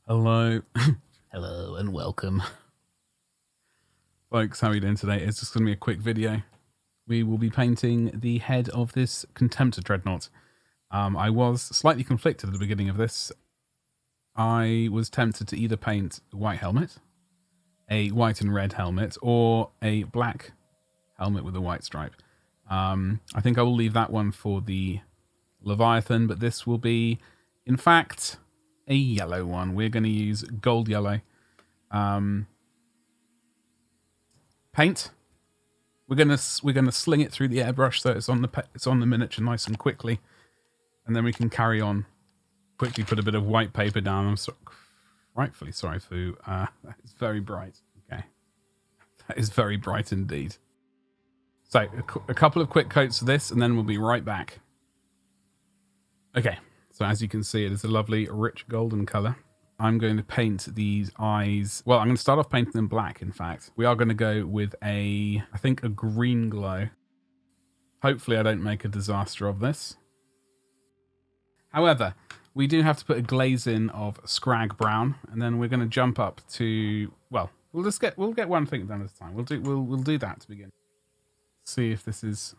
Hello. Hello and welcome. Folks, how are you doing today? It's just going to be a quick video. We will be painting the head of this Contemptor dreadnought. I was slightly conflicted at the beginning of this. I was tempted to either paint a white helmet, a white and red helmet, or a black helmet with a white stripe. I think I will leave that one for the Leviathan, but this will be, in fact, a yellow one. We're going to use gold yellow paint. We're gonna sling it through the airbrush so it's on the miniature nice and quickly, and then we can carry on. Quickly put a bit of white paper down. I'm rightfully sorry, Fu. That is very bright. Okay, that is very bright indeed. So a couple of quick coats of this, and then we'll be right back. Okay. So as you can see, it is a lovely, rich golden colour. I'm going to paint these eyes. Well, I'm going to start off painting them black, in fact. We are going to go with I think a green glow. Hopefully I don't make a disaster of this. However, we do have to put a glaze in of Skrag brown, and then we're going to jump up to, well, we'll get one thing done at a time. We'll do that to begin. See if this is,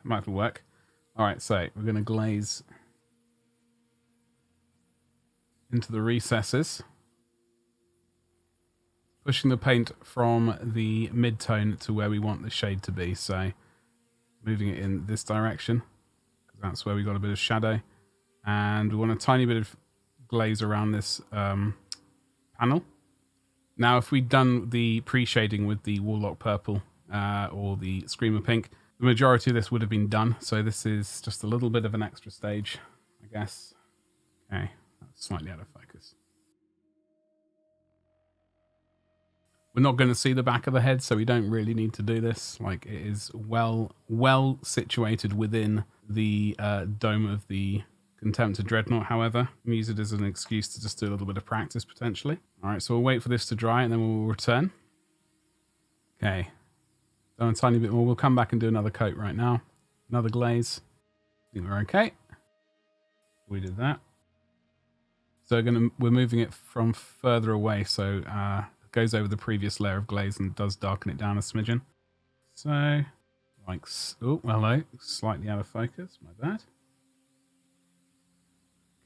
might as well work. All right, so we're going to glaze into the recesses, pushing the paint from the mid-tone to where we want the shade to be. So moving it in this direction, because that's where we got a bit of shadow. And we want a tiny bit of glaze around this panel. Now, if we'd done the pre-shading with the Warlock Purple or the Screamer Pink, the majority of this would have been done, so this is just a little bit of an extra stage, I guess. Okay, that's slightly out of focus. We're not going to see the back of the head, so we don't really need to do this. Like, it is well situated within the dome of the Contemptor dreadnought. However, we use it as an excuse to just do a little bit of practice, potentially. All right, so we'll wait for this to dry, and then we'll return. Okay. Done a tiny bit more. We'll come back and do another coat right now. Another glaze. I think we're okay. We did that. So we're moving it from further away, so it goes over the previous layer of glaze and does darken it down a smidgen. So, like, oh, hello, slightly out of focus. My bad.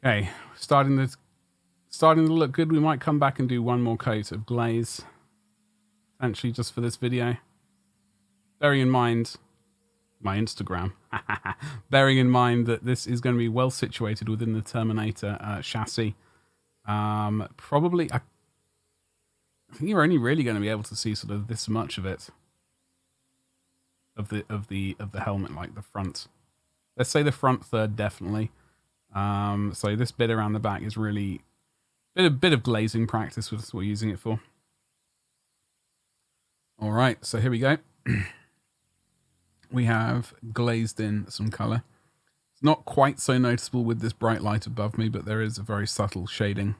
Okay, starting to look good. We might come back and do one more coat of glaze, potentially just for this video. Bearing in mind my Instagram, bearing in mind that this is going to be well situated within the Terminator chassis. Probably, I think you're only really going to be able to see sort of this much of it, of the helmet, like the front. Let's say the front third definitely. So this bit around the back is really a bit of glazing practice. That's what we're using it for. All right, so here we go. We have glazed in some colour. It's not quite so noticeable with this bright light above me, but there is a very subtle shading.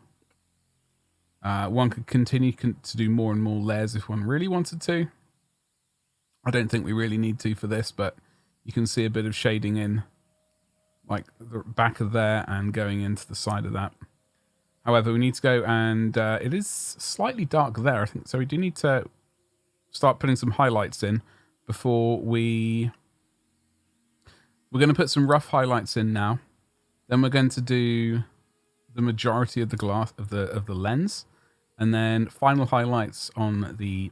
One could continue to do more and more layers if one really wanted to. I don't think we really need to for this, but you can see a bit of shading in like the back of there and going into the side of that. However, we need to go and it is slightly dark there, I think. So we do need to start putting some highlights in before we're going to put some rough highlights in now. Then we're going to do the majority of the glass of the lens, and then final highlights on the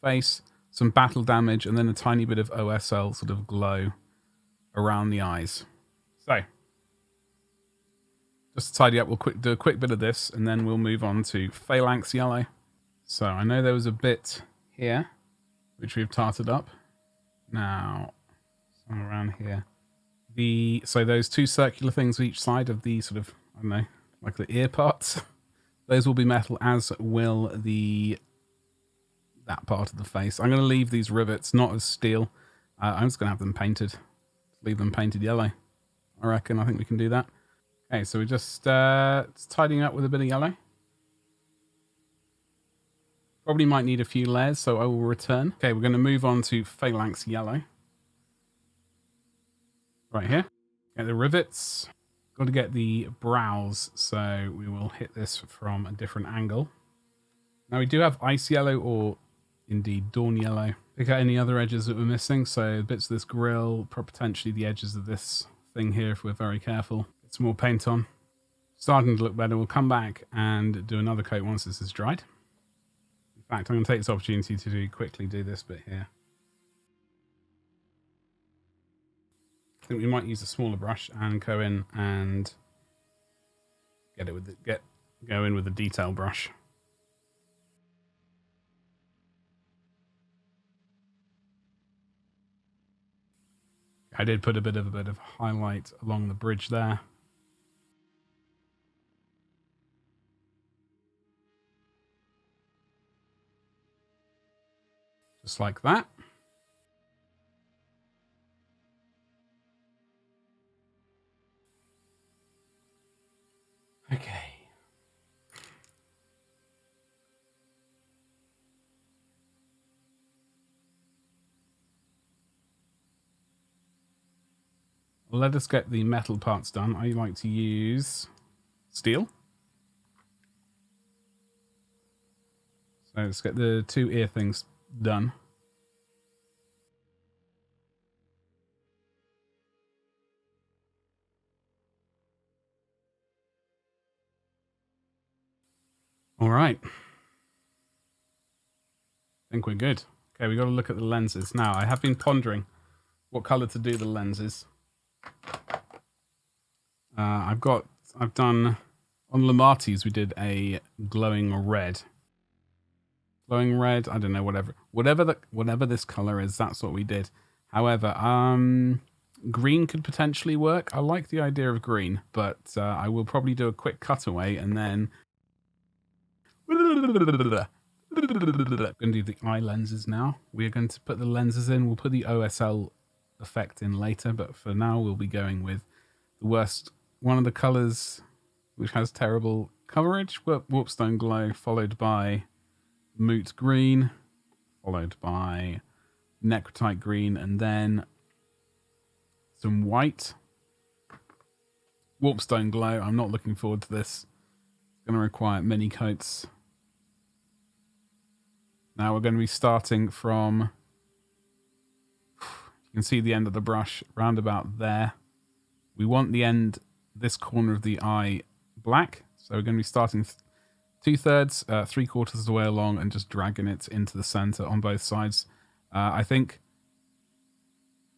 face, some battle damage, and then a tiny bit of OSL sort of glow around the eyes. So just to tidy up, we'll do a quick bit of this, and then we'll move on to Phalanx Yellow. So I know there was a bit here which we've tarted up. Now, somewhere around here. So those two circular things each side of the sort of, I don't know, like the ear parts, those will be metal, as will that part of the face. I'm going to leave these rivets not as steel. I'm just going to have them painted. Leave them painted yellow. I reckon. I think we can do that. Okay, so we're just tidying up with a bit of yellow. Probably might need a few layers, so I will return. Okay, we're going to move on to Phalanx Yellow. Right here. Get the rivets. Got to get the brows, so we will hit this from a different angle. Now we do have Ice Yellow or indeed Dorn Yellow. Pick out any other edges that we're missing, so bits of this grill, potentially the edges of this thing here if we're very careful. Get some more paint on. Starting to look better. We'll come back and do another coat once this is dried. In fact, I'm going to take this opportunity to quickly do this bit here. I think we might use a smaller brush and go in and go in with a detail brush. I did put a bit of highlight along the bridge there. Just like that. Okay. Well, let us get the metal parts done. I like to use steel. So let's get the two ear things done. All right. I think we're good. Okay, we got to look at the lenses. Now, I have been pondering what color to do the lenses. I've done, on Lamarty's, we did a glowing red. Glowing red, I don't know, whatever this color is, that's what we did. However, green could potentially work. I like the idea of green, but I will probably do a quick cutaway and then I'm going to do the eye lenses now. We're going to put the lenses in. We'll put the OSL effect in later, but for now we'll be going with the worst, one of the colors which has terrible coverage, Warpstone Glow, followed by Moot Green, followed by Necrotite Green, and then some white. Warpstone Glow, I'm not looking forward to this. It's going to require many coats. Now we're going to be starting from, you can see the end of the brush round about there. We want the end, this corner of the eye black. So we're going to be starting 2/3, 3/4 of the way along and just dragging it into the center on both sides. I think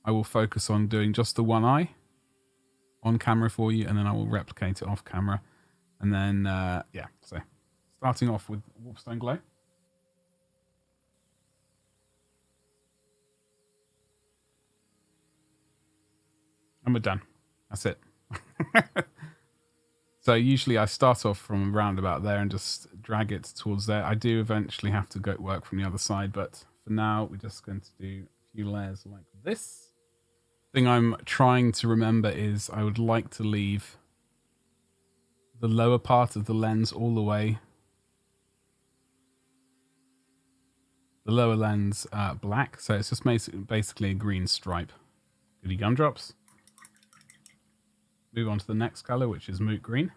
I will focus on doing just the one eye on camera for you, and then I will replicate it off camera. And then, yeah, so starting off with Warpstone Glow. And we're done. That's it. So usually I start off from around about there and just drag it towards there. I do eventually have to go work from the other side, but for now we're just going to do a few layers like this. The thing I'm trying to remember is I would like to leave the lower part of the lens all the way. The lower lens black, so it's just basically a green stripe. Goody gumdrops. Move on to the next color, which is Moot Green.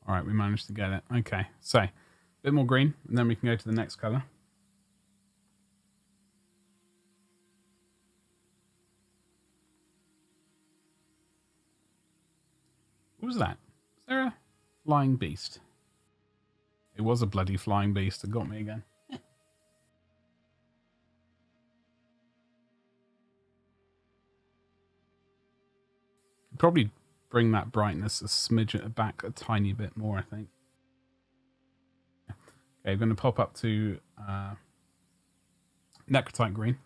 All right, we managed to get it. Okay, so a bit more green, and then we can go to the next color. What was that? Was there a flying beast? It was a bloody flying beast. It got me again. Probably bring that brightness a smidge back a tiny bit more, I think. Okay, I'm going to pop up to Necrotite Green.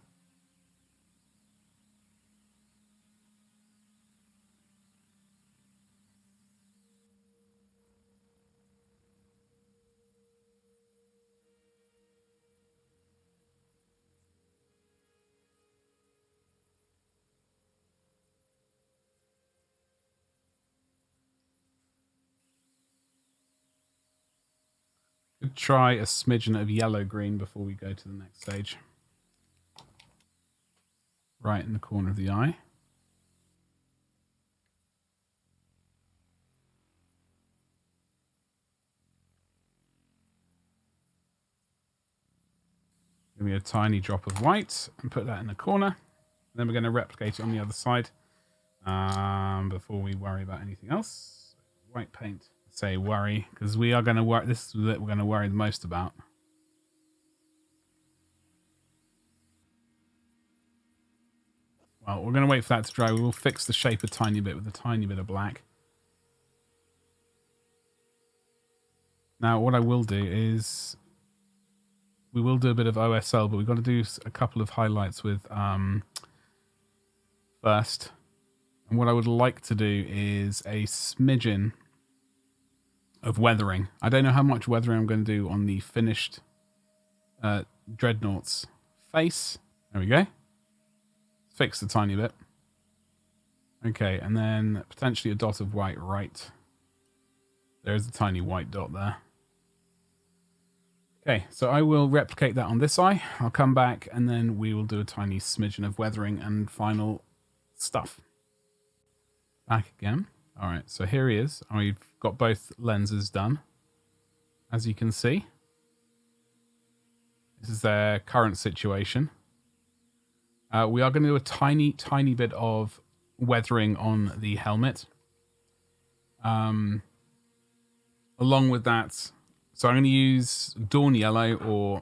Could try a smidgen of yellow-green before we go to the next stage. Right in the corner of the eye. Give me a tiny drop of white and put that in the corner. Then we're going to replicate it on the other side before we worry about anything else. White paint. Say worry, because we are going to worry. This is what we're going to worry the most about. Well, we're going to wait for that to dry. We will fix the shape a tiny bit with a tiny bit of black. Now, what I will do is we will do a bit of OSL, but we've got to do a couple of highlights with first. And what I would like to do is a smidgen of weathering. I don't know how much weathering I'm going to do on the finished dreadnought's face. There we go. Fixed a tiny bit. Okay, and then potentially a dot of white right. There's a tiny white dot there. Okay, so I will replicate that on this eye. I'll come back and then we will do a tiny smidgen of weathering and final stuff. Back again. All right, so here he is. We've got both lenses done, as you can see. This is their current situation. We are going to do a tiny, tiny bit of weathering on the helmet. Along with that, so I'm going to use Dorn Yellow or...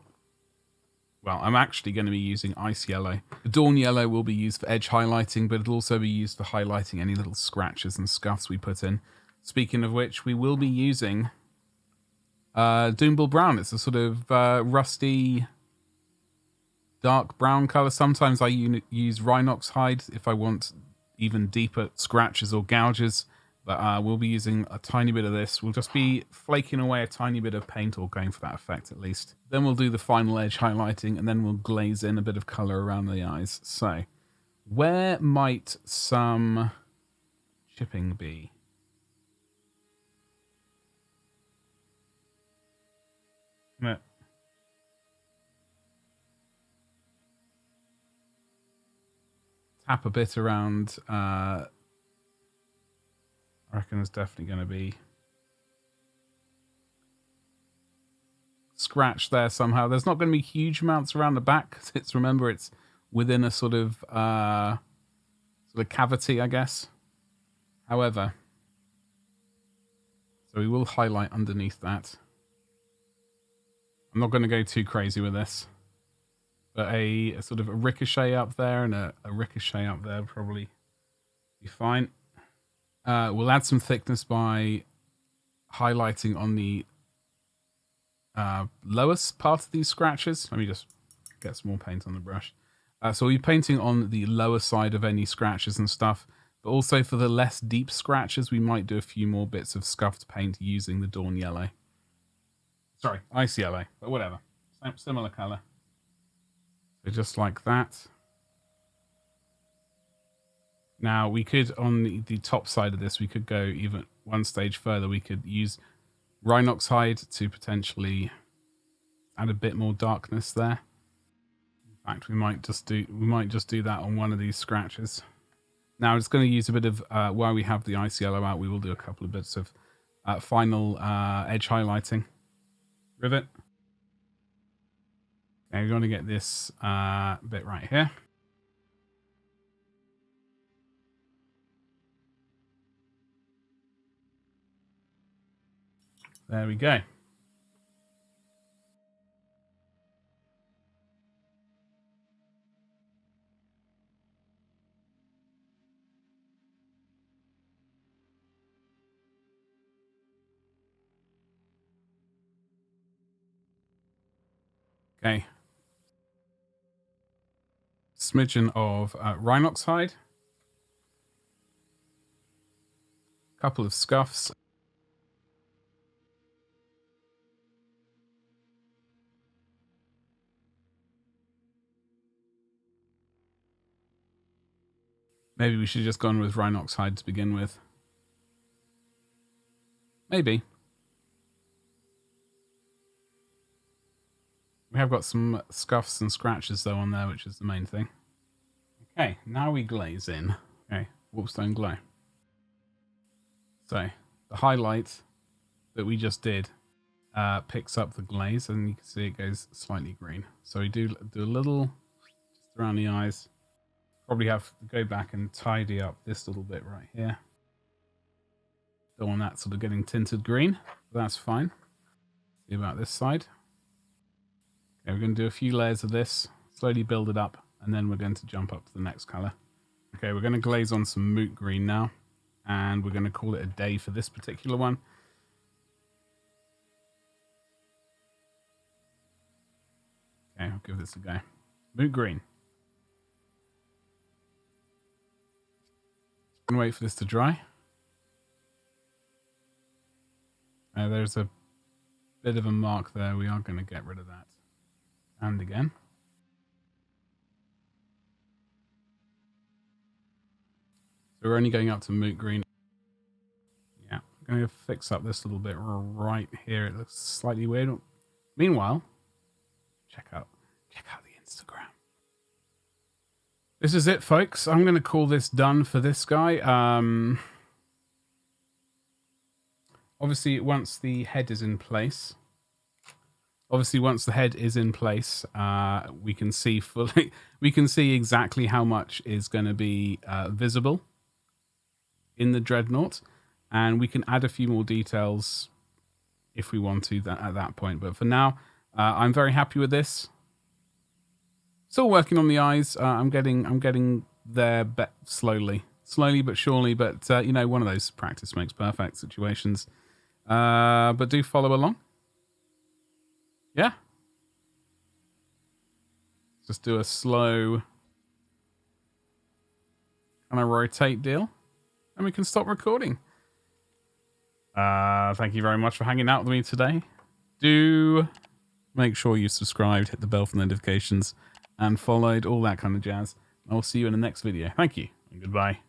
Well, I'm actually going to be using Ice Yellow. The Dawn Yellow will be used for edge highlighting, but it'll also be used for highlighting any little scratches and scuffs we put in. Speaking of which, we will be using Doombull Brown. It's a sort of rusty, dark brown colour. Sometimes I use Rhinox hide if I want even deeper scratches or gouges. But we'll be using a tiny bit of this. We'll just be flaking away a tiny bit of paint, or going for that effect at least. Then we'll do the final edge highlighting, and then we'll glaze in a bit of colour around the eyes. So, where might some chipping be? Yeah. Tap a bit around... I reckon there's definitely going to be scratch there somehow. There's not going to be huge amounts around the back because remember it's within a sort of cavity, I guess. However, so we will highlight underneath that. I'm not going to go too crazy with this, but a sort of a ricochet up there and a ricochet up there probably be fine. We'll add some thickness by highlighting on the lowest part of these scratches. Let me just get some more paint on the brush. So we'll be painting on the lower side of any scratches and stuff, but also for the less deep scratches, we might do a few more bits of scuffed paint using the Dawn Yellow. Sorry, Ice Yellow, but whatever. Similar colour. So just like that. Now, we could, on the top side of this, we could go even one stage further. We could use Rhinox hide to potentially add a bit more darkness there. In fact, we might just do that on one of these scratches. Now, I'm just going to use a bit of, while we have the Ice Yellow out, we will do a couple of bits of final edge highlighting. Rivet. Okay, we're going to get this bit right here. There we go. Okay. Smidgen of Rhinox hide. Couple of scuffs. Maybe we should have just gone with Rhinox hide to begin with. Maybe. We have got some scuffs and scratches though on there, which is the main thing. Okay, now we glaze in. Okay, Warpstone glow. So the highlight that we just did picks up the glaze, and you can see it goes slightly green. So we do a little just around the eyes. Probably have to go back and tidy up this little bit right here. Don't want that sort of getting tinted green. That's fine. See about this side. Okay, we're going to do a few layers of this, slowly build it up, and then we're going to jump up to the next color. Okay, we're going to glaze on some Moot green now, and we're going to call it a day for this particular one. Okay, I'll give this a go. Moot green. I'm going to wait for this to dry. There's a bit of a mark there. We are going to get rid of that. And again. So we're only going up to Moot green. Yeah, I'm going to fix up this little bit right here. It looks slightly weird. Meanwhile, check out the Instagram. This is it, folks. I'm going to call this done for this guy. Obviously, once the head is in place, we can see fully. We can see exactly how much is going to be visible in the dreadnought, and we can add a few more details if we want to at that point. But for now, I'm very happy with this. Still working on the eyes. I'm getting there slowly but surely. But you know, one of those practice makes perfect situations. But do follow along. Yeah. Just do a slow kind of rotate deal, and we can stop recording. Thank you very much for hanging out with me today. Do make sure you subscribed, hit the bell for notifications, and followed, all that kind of jazz. I'll see you in the next video. Thank you, and goodbye.